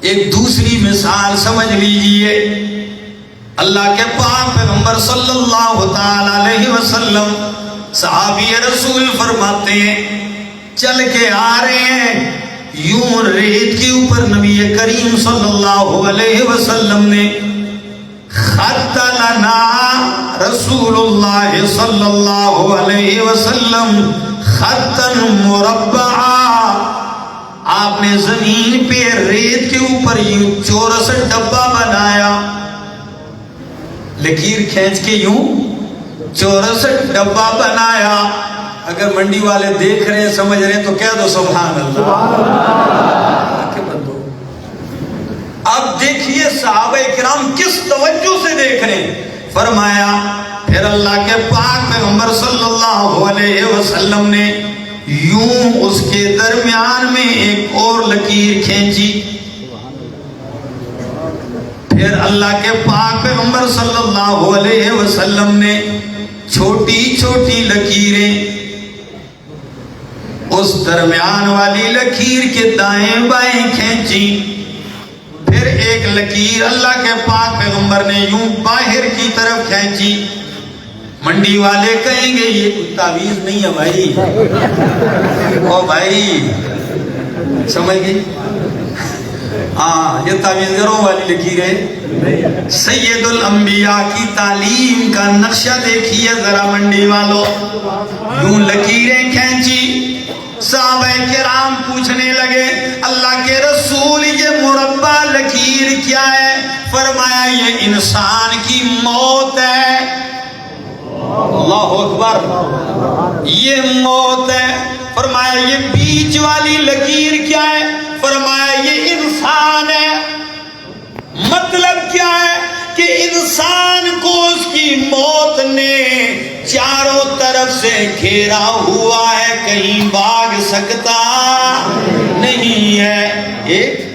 ایک دوسری مثال سمجھ لیجئے، اللہ کے پاک پیغمبر صلی اللہ تعالی علیہ وسلم صحابی رسول فرماتے ہیں چل کے آ رہے ہیں، یوں ریت کے اوپر نبی کریم صلی اللہ علیہ وسلم نے خط لنا رسول اللہ صلی اللہ علیہ وسلم خطا مربعا، آپ نے زمین پہ ریت کے اوپر یوں چورس ڈبہ بنایا، لکیر کھینچ کے یوں چورس ڈبہ بنایا۔ اگر منڈی والے دیکھ رہے ہیں سمجھ رہے ہیں تو کہہ دو سبحان اللہ۔ اب دیکھیے صحابہ کرام کس توجہ سے دیکھ رہے ہیں، فرمایا پھر اللہ کے پاک پیغمبر صلی اللہ علیہ وسلم نے یوں اس کے درمیان میں ایک اور لکیر کھینچی، پھر اللہ کے پاک پیغمبر صلی اللہ علیہ وسلم نے چھوٹی چھوٹی لکیریں اس درمیان والی لکیر کے دائیں بائیں کھینچی، پھر ایک لکیر اللہ کے پاک پیغمبر نے یوں باہر کی طرف کھینچی۔ منڈی والے کہیں گے یہ کوئی تعویذ نہیں ہے بھائی، او بھائی سمجھ گئی، ہاں یہ تعویذ گروں والی لکیر ہے۔ سید الانبیاء کی تعلیم کا نقشہ دیکھیے ذرا منڈی والوں، یوں لکیریں کھینچی، صحابہ کرام پوچھنے لگے اللہ کے رسول یہ مربع لکیر کیا ہے؟ فرمایا یہ انسان کی موت ہے۔ اللہ اکبر، یہ موت ہے۔ فرمایا یہ بیچ والی لکیر کیا ہے؟ فرمایا یہ انسان ہے۔ مطلب کیا ہے کہ انسان کو اس کی موت نے چاروں طرف سے گھیرا ہوا ہے، کہیں بھاگ سکتا نہیں ہے۔ ایک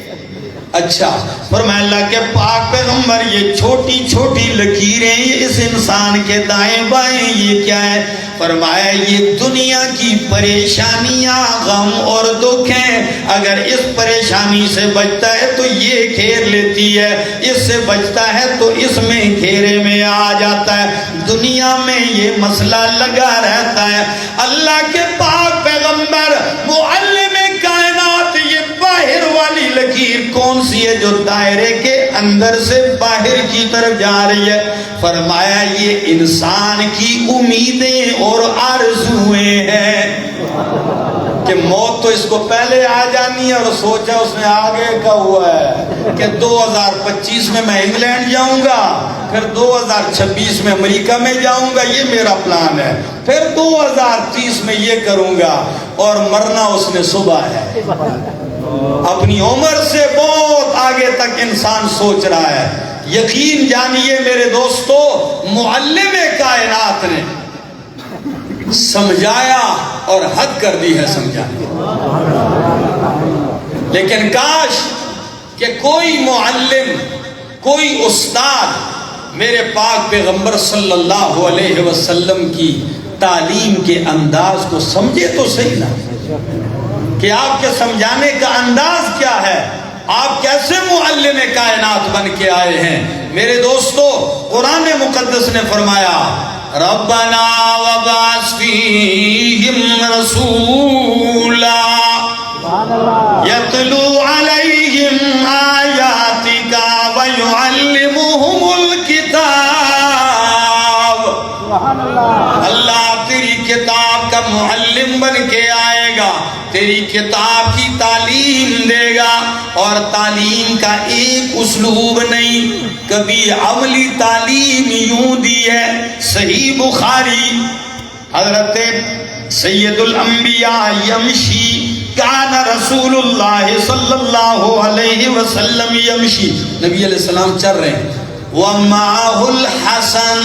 اچھا فرمایا اللہ کے پاک پیغمبر یہ چھوٹی چھوٹی لکیریں یہ اس انسان کے دائیں بائیں یہ کیا ہے؟ فرمایا یہ دنیا کی پریشانیاں غم اور دکھ ہیں، اگر اس پریشانی سے بچتا ہے تو یہ گھیر لیتی ہے، اس سے بچتا ہے تو اس میں گھیرے میں آ جاتا ہے، دنیا میں یہ مسئلہ لگا رہتا ہے۔ اللہ کے پاک پیغمبر معلم کائنات یہ باہر والی لکیر کون سی ہے جو دائرے کے اندر سے باہر کی طرف جا رہی ہے؟ فرمایا یہ انسان کی امیدیں اور آرزویں ہیں کہ موت تو اس کو پہلے آ جانی ہے، اور سوچا اس نے آگے کا ہوا ہے کہ 2025 میں میں انگلینڈ جاؤں گا، پھر 2026 میں امریکہ میں جاؤں گا، یہ میرا پلان ہے، پھر 2030 میں یہ کروں گا، اور مرنا اس نے صبح ہے۔ اپنی عمر سے بہت آگے تک انسان سوچ رہا ہے۔ یقین جانیے میرے دوستو، معلم کائنات نے سمجھایا اور حد کر دی ہے سمجھانے، لیکن کاش کہ کوئی معلم، کوئی استاد میرے پاک پیغمبر صلی اللہ علیہ وسلم کی تعلیم کے انداز کو سمجھے تو صحیح نا، کہ آپ کے سمجھانے کا انداز کیا ہے، آپ کیسے معلم کائنات بن کے آئے ہیں۔ میرے دوستو قرآن مقدس نے فرمایا ربنا وبعث فیہم رسولا یتلو علیہم آیاتک ویعلمہم الکتاب۔ اللہ تیری کتاب کا معلم بن کے آئے گا، تیری کتاب کی تعلیم دے گا، اور تعلیم کا ایک اسلوب نہیں، کبھی عملی تعلیم یوں دی ہے۔ صحیح بخاری، حضرت سید الانبیاء یمشی، کان رسول اللہ صلی اللہ علیہ وسلم یمشی، نبی علیہ السلام چل رہے ہیں، وَمَعَهُ الْحَسَنُ،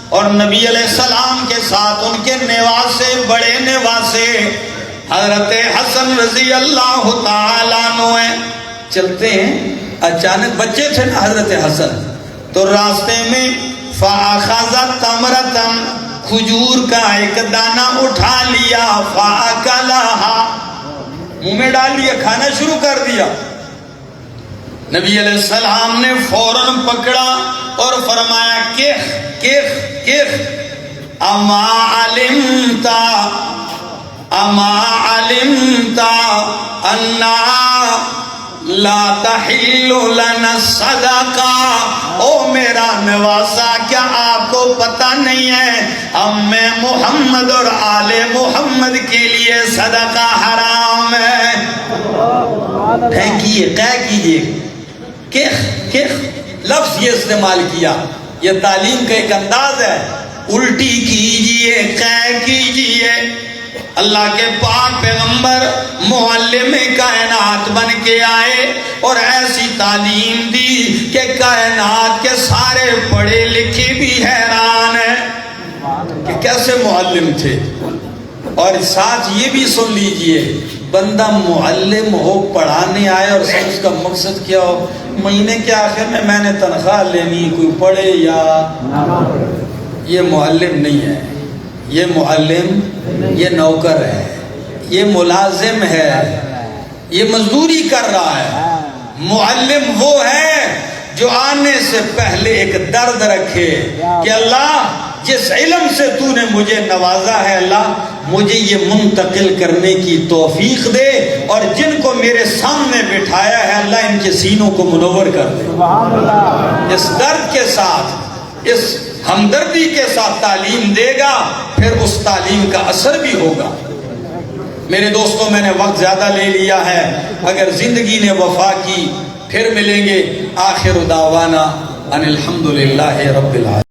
اور نبی علیہ السلام کے ساتھ ان کے نواسے، بڑے نواسے حضرت حسن رضی اللہ تعالیٰ عنہ ہیں، چلتے ہیں، اچانک بچے تھے نا حضرت حسن، تو راستے میں فَأَخَذَ تَمْرَةً، کھجور کا ایک دانہ اٹھا لیا، فَأَكَلَهَا، منہ میں ڈال لیا، کھانا شروع کر دیا۔ نبی علیہ السلام نے فوراً پکڑا اور فرمایا کیخ کیخ کیخ اما علمتا انا لا تحل لنا الصدقہ، او میرا نواسا کیا آپ کو پتہ نہیں ہے ہم میں محمد اور آل محمد کے لیے صدقہ حرام ہے؟ پھینکیے، قے کیجئے، کیخ کیخ لفظ یہ استعمال کیا، یہ تعلیم کا ایک انداز ہے، الٹی کیجئے، قے کیجئے۔ اللہ کے پاک پیغمبر معلم کائنات بن کے آئے اور ایسی تعلیم دی کہ کائنات کے سارے پڑھے لکھے بھی حیران ہیں کہ کیسے معلم تھے۔ اور ساتھ یہ بھی سن لیجئے، بندہ معلم ہو، پڑھانے آئے اور اس کا مقصد کیا ہو، مہینے کے آخر میں نے تنخواہ لینی، کوئی پڑھے یا یہ معلم نہیں ہے، یہ معلم یہ نوکر ہے، یہ ملازم ہے، یہ مزدوری کر رہا ہے۔ معلم وہ ہے جو آنے سے پہلے ایک درد رکھے کہ اللہ جس علم سے تو نے مجھے نوازا ہے، اللہ مجھے یہ منتقل کرنے کی توفیق دے، اور جن کو میرے سامنے بٹھایا ہے اللہ ان کے سینوں کو منور کر دے۔ اس درد کے ساتھ، اس ہمدردی کے ساتھ تعلیم دے گا، پھر اس تعلیم کا اثر بھی ہوگا۔ میرے دوستوں، میں نے وقت زیادہ لے لیا ہے، اگر زندگی نے وفا کی پھر ملیں گے۔ آخر دعوانا ان الحمدللہ رب العالمین۔